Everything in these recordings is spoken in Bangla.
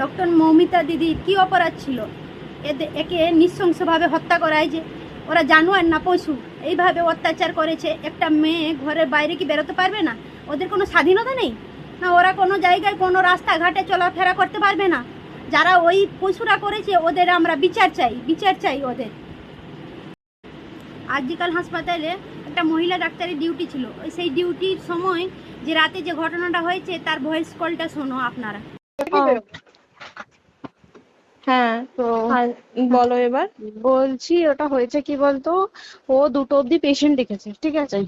ডক্টর মৌমিতা দিদির কি অপরাধ ছিল? একে নৃশংসভাবে হত্যা করায় যে, ওরা জানোয়ার না পশু, এইভাবে অত্যাচার করেছে। একটা মেয়ে ঘরের বাইরে কি বেরোতে পারবে না? ওদের কোনো স্বাধীনতা নেই না? ওরা কোনো জায়গায় কোনো রাস্তাঘাটে চলাফেরা করতে পারবে না? যারা ওই পশুরা করেছে ওদের আমরা বিচার চাই ওদের। আজিকাল হাসপাতালে একটা মহিলা ডাক্তারের ডিউটি ছিল, সেই ডিউটির সময় যে রাতে যে ঘটনাটা হয়েছে তার ভয়েস কলটা শোনো আপনারা। হ্যাঁ, তো বলো এবার। বলছি ওটা হয়েছে কি বলতো, ও 2টো অব্দি পেশেন্ট দেখেছে, ঠিক আছে?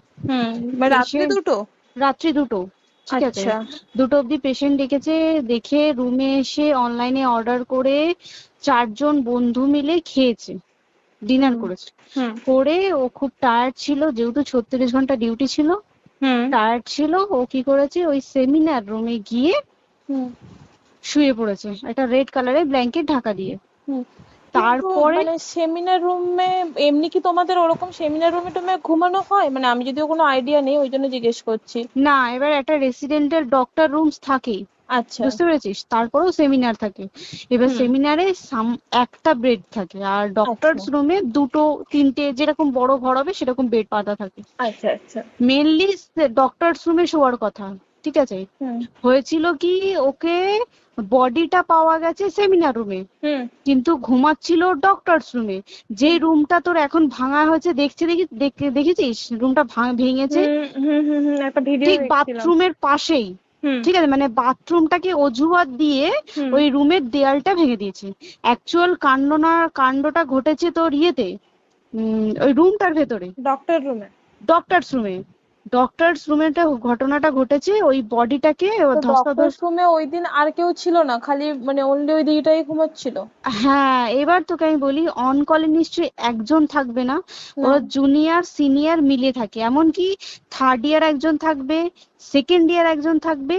রাত্রে দুটো? রাত্রি 2টো, ঠিক আছে। আচ্ছা। 2টো অব্দি পেশেন্ট দেখেছে, দেখে রুমে এসে অনলাইনে অর্ডার করে 4জন বন্ধু মিলে খেয়েছে, ডিনার করেছে। করে ও খুব টায়ার্ড ছিল, যেহেতু 36 ঘন্টা ডিউটি ছিল, টায়ার্ড ছিল। ও কি করেছে, ওই সেমিনার রুমে গিয়ে শুয়ে পড়েছে একটা রেড কালারের ব্ল্যাঙ্কেট ঢাকা দিয়ে। তারপরে মানে সেমিনার রুমে এমনি কি তোমাদের ওরকম সেমিনার রুমে টুমে ঘুমানো হয়? মানে আমি যদিও কোনো আইডিয়া নেই, ওই জন্য জিজ্ঞেস করছি। না, এবার একটা রেসিডেন্টাল ডক্টর রুমস থাকে, আচ্ছা, বুঝতে পেরেছিস? তারপরেও সেমিনার থাকে। এবার সেমিনারে একটা বেড থাকে, আর ডক্টরস রুমে 2টো 3টে, যেরকম বড় ঘর হবে সেরকম বেড পাতা থাকে। আচ্ছা আচ্ছা। মেনলি ডক্টরস রুমে শোয়ার কথা, ঠিক আছে? হয়েছিল কি, ওকে বডিটা পাওয়া গেছে সেমিনার রুমে, কিন্তু ঘুমাচ্ছিল ডক্টরস রুমে। যে রুমটা তোর এখন ভাঙা হয়েছে, দেখেছিস রুমটা ভেঙেছে? একটা ভিডিও ঠিক বাথরুমের পাশেই, ঠিক আছে? মানে বাথরুমটাকে অজুহাত দিয়ে ওই রুমের দেয়ালটা ভেঙে দিয়েছে। অ্যাকচুয়াল কাণ্ডটা ঘটেছে তোর ইয়েতে, ওই রুমটার ভেতরে, ডক্টরস রুমে ঘটনাটা ঘটেছে। ওই বডিটাকে ডক্টরস রুমে ওই দিন আর কেউ ছিল না, খালি মানে অনলি ওই দিদিটাই ঘুমাচ্ছিল? হ্যাঁ, এবার তোকে আমি বলি, অন কলে নিশ্চয়ই একজন থাকবে না, ওরা জুনিয়র সিনিয়র মিলিয়ে থাকে। এমনকি 3rd ইয়ার একজন থাকবে, 2nd ইয়ার একজন থাকবে,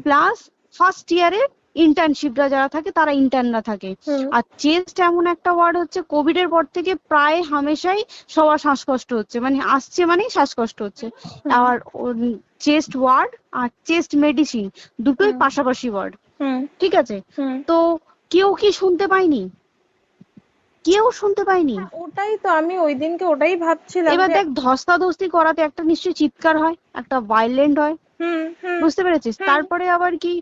প্লাস 1st ইয়ারের ইন্টার্নশিপরা যারা থাকে তারা ইন্টার্নরা থাকে। আর চেস্ট এমন একটা ওয়ার্ড হচ্ছে, কোভিড এর পর থেকে প্রায় হামেশাই সবার শ্বাসকষ্ট হচ্ছে, মানে আসছে মানেই শ্বাসকষ্ট হচ্ছে। আর চেস্ট ওয়ার্ড আর চেস্ট মেডিসিন দুটোই পাশাপাশি ওয়ার্ড, ঠিক আছে? তো কেউ কি শুনতে পায়নি? কেউ শুনতে পায়নি। ওটাই তো আমি ওই দিনকে ওটাই ভাবছিলাম। এবার দেখ, ধস্তাধস্তি করাতে একটা নিশ্চয়ই চিৎকার হয়, একটা ভায়োলেন্ট হয়, বুঝতে পেরেছিস? তারপরে আবার কি,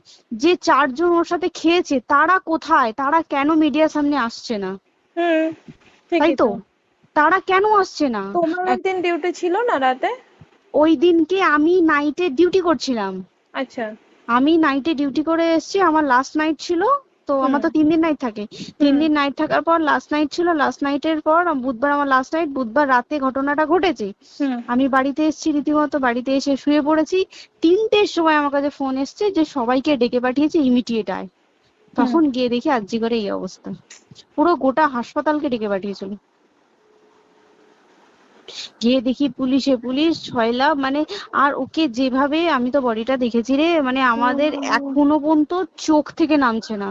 যে 4জন ওর সাথে খেয়েছে তারা কোথায়? তারা কেন মিডিয়ার সামনে আসছে না? তাই তো, তারা কেন আসছে না? তোমার ওই দিন ডিউটি ছিল না রাতে? ওই দিনকে আমি নাইটে ডিউটি করছিলাম। আচ্ছা। আমি নাইটে ডিউটি করে এসেছি, আমার লাস্ট নাইট ছিল। তো আমার তো 3 দিন নাইট থাকে, 3 দিন নাইট থাকার পর লাস্ট নাইট ছিল। লাস্ট নাইটের পর বুধবার আমার লাস্ট নাইট। বুধবার রাতে ঘটনাটা ঘটেছে। আমি বাড়িতে এসেছি, রীতিমতো বাড়িতে এসে শুয়ে পড়েছি। 3টের সময় আমার কাছে ফোন এসছে যে সবাইকে ডেকে পাঠিয়েছে, ইমিডিয়েট আয়। তখন গিয়ে দেখি আরজি করে এই অবস্থা, পুরো গোটা হাসপাতালকে ডেকে পাঠিয়েছিল। গিয়ে দেখি পুলিশ ছয়লা, মানে আর ওকে যেভাবে, আমি তো বডিটা দেখেছি রে, মানে আমাদের এখনো পর্যন্ত চোখ থেকে নামছে না।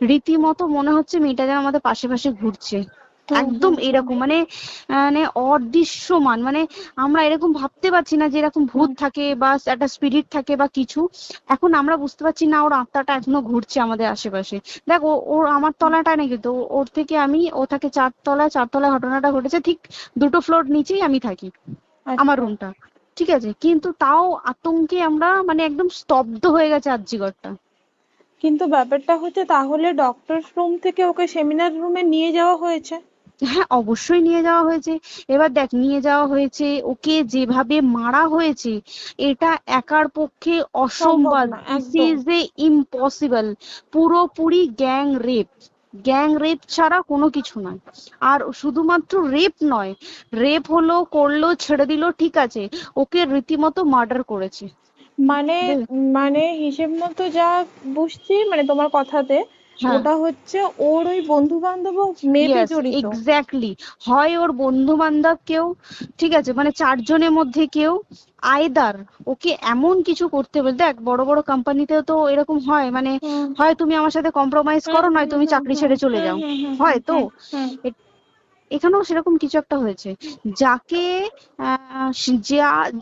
রীতিমতো মনে হচ্ছে মেয়েটা যেন আমাদের পাশে পাশে ঘুরছে, একদম এরকম, মানে মানে অদৃশ্যমান। মানে আমরা এরকম ভাবতে পারছি না যে এরকম ভূত থাকে বা একটা স্পিরিট থাকে বা কিছু। এখন আমরা বুঝতে পারছি না ওর আত্মাটা এখনো ঘুরছে আমাদের আশেপাশে। দেখ, ওর আমার তলাটায় নাকি, তো ওর থেকে ও থাকে 4তলায় ঘটনাটা ঘটেছে, ঠিক 2টো ফ্লোর নিচেই আমি থাকি, আমার রুমটা, ঠিক আছে? কিন্তু তাও আতঙ্কে আমরা মানে একদম স্তব্ধ হয়ে গেছে আরজিগরটা। কিন্তু ব্যাপারটা হচ্ছে, তাহলে ডক্টর রুম থেকে ওকে সেমিনার রুমে নিয়ে যাওয়া হয়েছে? হ্যাঁ, অবশ্যই নিয়ে যাওয়া হয়েছে। এবার দেখ, নিয়ে যাওয়া হয়েছে, ওকে যেভাবে মারা হয়েছে এটা একার পক্ষে অসম্ভব, দিস ইজ এ ইম্পসিবল। পুরোপুরি গ্যাং রেপ ছাড়া কোনো কিছু নয়। আর শুধুমাত্র রেপ নয়, রেপ করলো ছেড়ে দিল, ঠিক আছে, ওকে রীতিমতো মার্ডার করেছে। মানে হিসেব মতো যা বুঝছি, মানে তোমার কথাতে, ওটা হচ্ছে ওর ওই বন্ধু বান্ধব মেবি জড়িত। এক্স্যাক্টলি, হয় ওর বন্ধু বান্ধব কেউ, ঠিক আছে, মানে 4জনের মধ্যে কেউ, আইদার ওকে এমন কিছু করতে বলে। দেখ, বড় বড় কোম্পানিতেও তো এরকম হয়, মানে হয় তুমি আমার সাথে কম্প্রোমাইজ করো, নয় তুমি চাকরি ছেড়ে চলে যাও, হয় তো। এখানেও সেরকম কিছু একটা হয়েছে। যাকে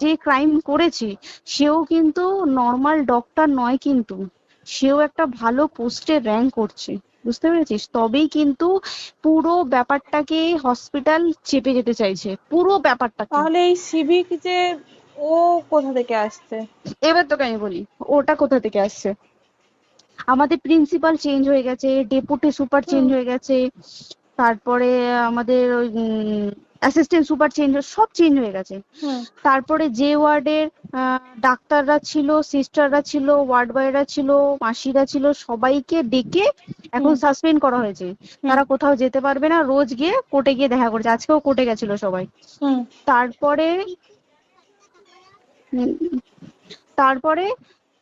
যে ক্রাইম করেছে সেও কিন্তু নর্মাল ডক্টর নয়, কিন্তু সেও একটা ভালো পোস্টে র্যাঙ্ক করছে, বুঝতে পেরেছিস? তবেই কিন্তু পুরো ব্যাপারটাকে হসপিটাল চেপে যেতে চাইছে, পুরো ব্যাপারটাকে। তাহলে এই সিভিক যে ও কোথা থেকে আসছে? এবার তোকে আমি বলি ওটা কোথা থেকে আসছে। আমাদের প্রিন্সিপাল চেঞ্জ হয়ে গেছে, ডেপুটি সুপার চেঞ্জ হয়ে গেছে, তারপরে আমাদের ওই অ্যাসিস্ট্যান্ট সুপার চেঞ্জ, সব চেঞ্জ হয়ে গেছে। তারপরে যে ওয়ার্ডের ডাক্তাররা ছিল, সিস্টাররা ছিল, ওয়ার্ড বয়রা ছিল, মাসিরা ছিল, সবাইকে ডেকে এখন সাসপেন্ড করা হয়েছে। তারা কোথাও যেতে পারবে না, রোজ গিয়ে কোর্টে গিয়ে দেখা করছে। আজকেও কোর্টে গেছিল সবাই। তারপরে উম, তারপরে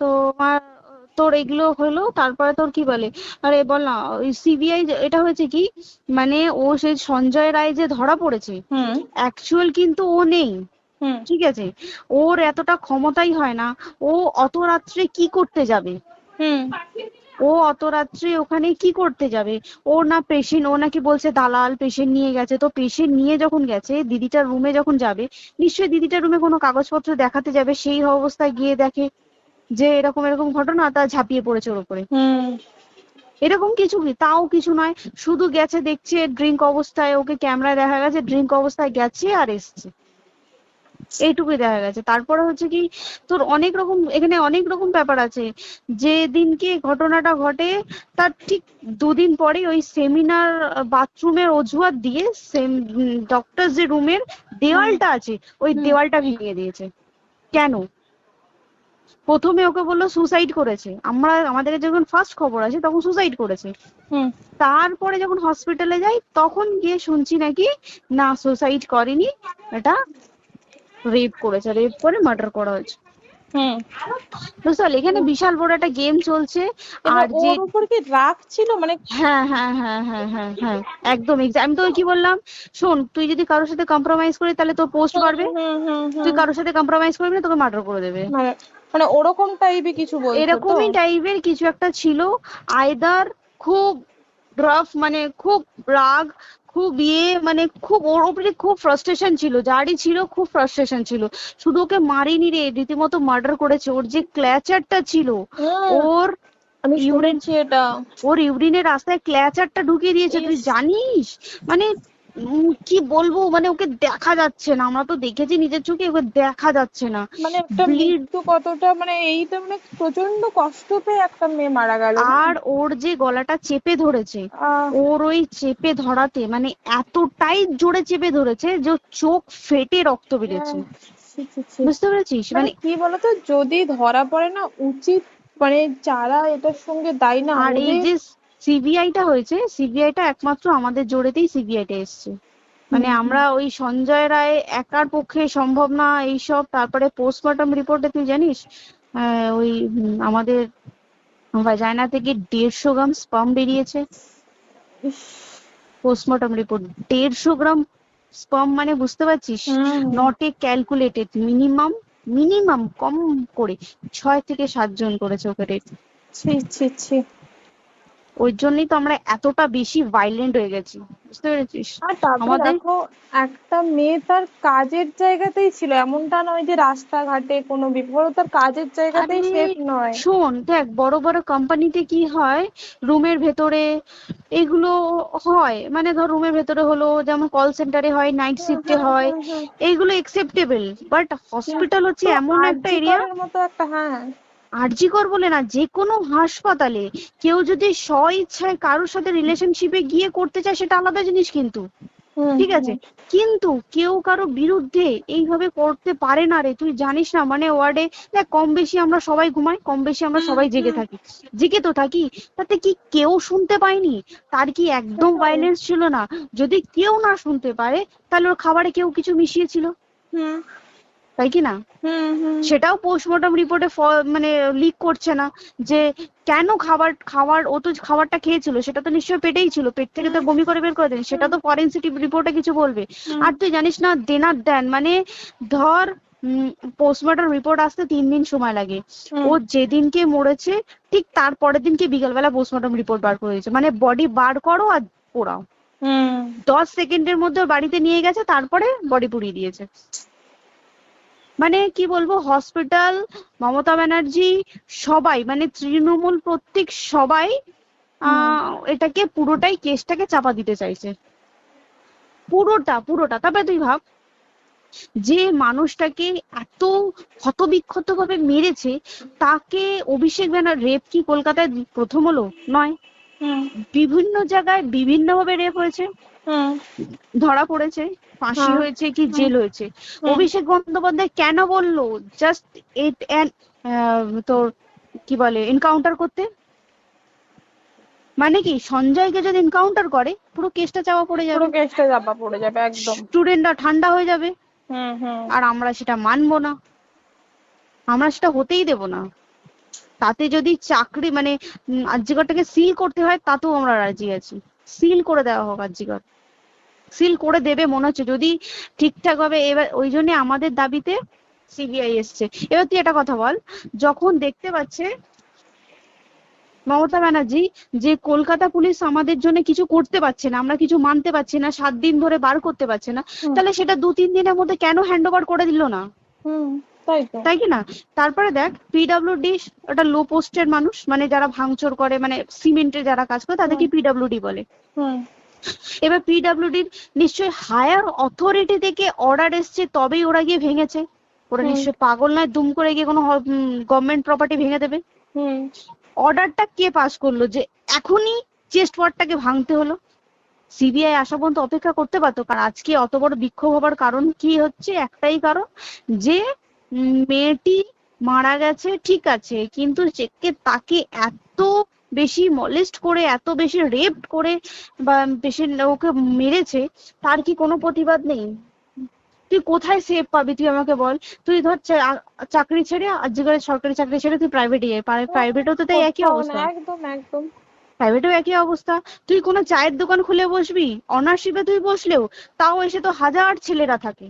তোমার তোর এগুলো হলো, তারপরে তোর কি বলে, আরে বল না, ওই সিবিআই এটা হয়েছে কি, মানে ও সেই সঞ্জয় রায় যে ধরা পড়েছে, অ্যাকচুয়াল কিন্তু ও নেই, ঠিক আছে? ওর এতটা ক্ষমতাই হয় না। ও অত রাত্রে কি করতে যাবে? ও অত রাত্রে ওখানে কি করতে যাবে? ও না পেশেন্ট, ও নাকি বলছে দালাল পেশেন্ট নিয়ে গেছে। তো পেশেন্ট নিয়ে যখন গেছে, দিদিটার রুমে যখন যাবে, নিশ্চয়ই দিদিটার রুমে কোনো কাগজপত্র দেখাতে যাবে, সেই অবস্থায় গিয়ে দেখে যে এরকম এরকম ঘটনা, তা ঝাঁপিয়ে পড়েছে ওর উপরে। এরকম কিছু কি, তাও কিছু নয়, শুধু গেছে, দেখছে ড্রিঙ্ক অবস্থায়, ওকে ক্যামেরায় দেখা গেছে ড্রিঙ্ক অবস্থায় গেছে আর এসছে, এইটুকুই দেখা গেছে। তারপরে হচ্ছে কি, তোর অনেক রকম, এখানে অনেক রকম ব্যাপার আছে। যে দিনকে ঘটনাটা ঘটে তার ঠিক দুদিন পরে ওই সেমিনার বাথরুমের অজুহাত দিয়ে ডক্টর যে রুমের দেওয়ালটা আছে, ওই দেওয়ালটা ভেঙে দিয়েছে। কেন? প্রথমে ওকে বললো সুসাইড করেছে, আমাদের যখন ফার্স্ট খবর আছে তখন সুসাইড করেছে। তারপরে যখন হসপিটালে যাই তখন গিয়ে শুনছি নাকি না, সুসাইড করেনি, এটা রেপ করেছে, রেপ করে মার্ডার করা হয়েছে। বুঝতে পারলি, এখানে বিশাল বড় একটা গেম চলছে। আর যে ওর উপর কি রাগ ছিল মানে? হ্যাঁ হ্যাঁ হ্যাঁ হ্যাঁ হ্যাঁ হ্যাঁ, একদম আমি তো কি বললাম, শোন, তুই যদি কারোর সাথে কম্প্রোমাইজ করিস তাহলে তোর পোস্ট বাড়বে, তুই কারোর সাথে কম্প্রোমাইজ করবি না তোকে মার্ডার করে দেবে। মানে ওরকম টাইপের কিছু বলছো তো? এরকমই টাইপের কিছু একটা ছিল। আইদার খুব রাফ, মানে খুব রাগ, খুব মানে খুব ওর উপরে খুব ফ্রাস্ট্রেশন ছিল, যারই ছিল খুব ফ্রাস্ট্রেশন ছিল। শুধু ওকে মারিনি রে, রীতিমতো মার্ডার করেছে। ওর যে ক্ল্যাচারটা ছিল, ওর আমি শুনেছি এটা, ওর ইউরিনের রাস্তায় ক্ল্যাচারটা ঢুকিয়ে দিয়েছে, তুই জানিস? মানে কি বলবো, মানে ওকে দেখা যাচ্ছে না, আমরা তো দেখেছি নিজের চোখে, ওকে দেখা যাচ্ছে না। মানে একটা মৃত্যু কতটা, মানে এইটা মানে প্রচন্ড কষ্ট পেয়ে একটা মেয়ে মারা গেল। আর ওর যে গলাটা চেপে ধরেছে, ওর ওই চেপে ধরাতে মানে এতটাই জোরে চেপে ধরেছে যে চোখ ফেটে রক্ত বেরিয়েছে, বুঝতে পেরেছিস? মানে কি বলতো, যদি ধরা পড়ে না, উচিত মানে যারা এটার সঙ্গে দায়ী না। আর এই যে সিবিআইটা হয়েছে, সিবিআইটা একমাত্র আমাদের জোরেতেই সিবিআইটা এসছে। মানে আমরা ওই সঞ্জয় রায় একার পক্ষে সম্ভব না এইসব। তারপরে পোস্টমর্টম রিপোর্টে তুই জানিস ওই আমাদের ভাজাইনা থেকে 150 গ্রাম স্পার্ম বেরিয়েছে। পোস্টমর্টম রিপোর্ট 150 গ্রাম স্পার্ম, মানে বুঝতে পারছিস? নট এ ক্যালকুলেটেড, মিনিমাম কম করে 6 থেকে 7 জন করেছে ওকে রেপ। ওই জন্যই তো আমরা এতটা বেশি ভাইলেন্ট হয়ে গেছি, বুঝতে পেরেছিস? আমাদের দেখো, একটা মেয়ে তার কাজের জায়গাতেই ছিল, এমনটা নয় যে রাস্তাঘাটে কোনো বিপদ, তার কাজের জায়গাতেই সেফ নয়। শোন দেখ, বড় বড় কোম্পানিতে কি হয়, রুমের ভেতরে এগুলো হয়, মানে ধর রুমের ভেতরে হলো, যেমন কল সেন্টারে হয়, নাইট শিফটে হয়, এইগুলো একসেপ্টেবল। বাট হসপিটাল হচ্ছে এমন একটা এরিয়া, মতো একটা, আরজি কর বলে না, যে কোনো হাসপাতালে কেউ যদি স্ব ইচ্ছায় কারোর সাথে রিলেশনশিপে গিয়ে করতে চায় সেটা আলাদা জিনিস, কিন্তু ঠিক আছে, কিন্তু কেউ কারো বিরুদ্ধে এইভাবে করতে পারে না রে। তুই জানিস না, মানে ওয়ার্ডে দেখ, কম বেশি আমরা সবাই ঘুমাই, কম বেশি আমরা সবাই জেগে থাকি, জেগে তো থাকি, তাতে কি কেউ শুনতে পায়নি? তার কি একদম ভাইলেন্স ছিল না? যদি কেউ না শুনতে পারে তাহলে ওর খাবারে কেউ কিছু মিশিয়েছিল, তাই কি না? সেটাও পোস্টমর্টম রিপোর্টে মানে লিক করছে না যে কেন খাবার ও তো খাবারটা খেয়েছিল, সেটা তো নিশ্চয়ই পেটেই ছিল, পেট থেকে তো বমি করে বের করে দেন, সেটা তো ফরেনসিক রিপোর্টে কিছু বলবে। আর তুই জানিস না, দেনার দেন, মানে ধর পোস্টমর্টম রিপোর্ট আসতে 3 দিন সময় লাগে। ও যেদিনকে মরেছে ঠিক তার পরের দিনকে বিকালবেলা পোস্টমর্টম রিপোর্ট বার করে দিয়েছে, মানে বডি বার করো আর পোড়াও, 10 সেকেন্ডের মধ্যে বাড়িতে নিয়ে গেছে, তারপরে বডি পুড়িয়ে দিয়েছে। মানে কি বলবো, হসপিটাল, মমতা ব্যানার্জি, সবাই মানে তৃণমূল প্রত্যেক সবাই এটাকে পুরোটাই কেসটাকে চাপা দিতে চাইছে, পুরোটা। তবে তুই ভাব, যে মানুষটাকে এত ক্ষতবিক্ষত ভাবে মেরেছে, তাকে অভিষেক ব্যানার, রেপ কি কলকাতায় প্রথম হলো? নয়, বিভিন্ন জায়গায় বিভিন্ন ভাবে রেপ হয়েছে, ধরা পড়েছে, ফাঁসি হয়েছে কি জেল হয়েছে। অভিষেক বন্দ্যোপাধ্যায় কেন বললো জাস্ট তোর কি বলে এনকাউন্টার করতে? মানে কি সঞ্জয়কে যদি এনকাউন্টার করে পুরো কেসটা চাপা পড়ে পুরো যাবে, কেসটা চাপা পড়ে যাবে একদম। স্টুডেন্টরা ঠান্ডা হয়ে যাবে, হুম আর আমরা সেটা মানবো না, আমরা সেটা হতেই দেব না। তাতে যদি চাকরি মানে আরজিকরটাকে সিল করতে হয় তাতেও আমরা রাজি আছি, সিল করে দেওয়া হোক আরজিকর, সিল করে দেবে মনে হচ্ছে যদি ঠিকঠাক ভাবে। এবার ওই জন্য আমাদের দাবিতে সিবিআই এসছে। এবার তুই একটা কথা বল, যখন দেখতে পাচ্ছে মমতা ব্যানার্জি যে কলকাতা পুলিশ আমাদের জন্য কিছু করতে পারছে না, আমরা কিছু মানতে পারছি না, 7 দিন ধরে বার করতে পারছে না, তাহলে সেটা 2-3 দিনের মধ্যে কেন হ্যান্ড ওভার করে দিল না? তাই তো। তাই কি না? তারপরে দেখ পিডব্লিউডি একটা লো পোস্টের মানুষ, মানে যারা ভাঙচুর করে, মানে সিমেন্টের যারা কাজ করে তাদেরকে পিডব্লিউডি বলে। এবার পিডব্লিউডির নিশ্চয়ই হায়ার অথরিটি থেকে অর্ডার এসছে তবেই ওরা গিয়ে ভেঙেছে। ওরা নিশ্চয়ই পাগল নয় দুম করে গিয়ে কোনো গভর্নমেন্ট প্রপার্টি ভেঙে দেবে। অর্ডারটা কে পাস করলো যে এখনই চেস্ট ওয়ার্ডটাকে ভাঙতে হলো? সিবিআই আসা পর্যন্ত অপেক্ষা করতে পারতো। কারণ আজকে অত বড় বিক্ষোভ হবার কারণ কি হচ্ছে? একটাই কারণ, যে মেয়েটি মারা গেছে ঠিক আছে, কিন্তু তাকে এত বেশি মলেস্ট করে, এত বেশি রেপ করে বা বেশি ওকে মেরেছে, তার কি কোনো প্রতিবাদ নেই? তুই কোথায় সেফ পাবি তুই আমাকে বল? তুই ধর চাকরি ছেড়ে, আজকাল সরকারি চাকরি ছেড়ে তুই প্রাইভেটে যাই, প্রাইভেটেও তো তাই একই অবস্থা, একদম প্রাইভেটেও একই অবস্থা। তুই কোনো চায়ের দোকান খুলে বসবি, অনার্সশিপে তুই বসলেও তাও এসে তো হাজার ছেলেরা থাকে,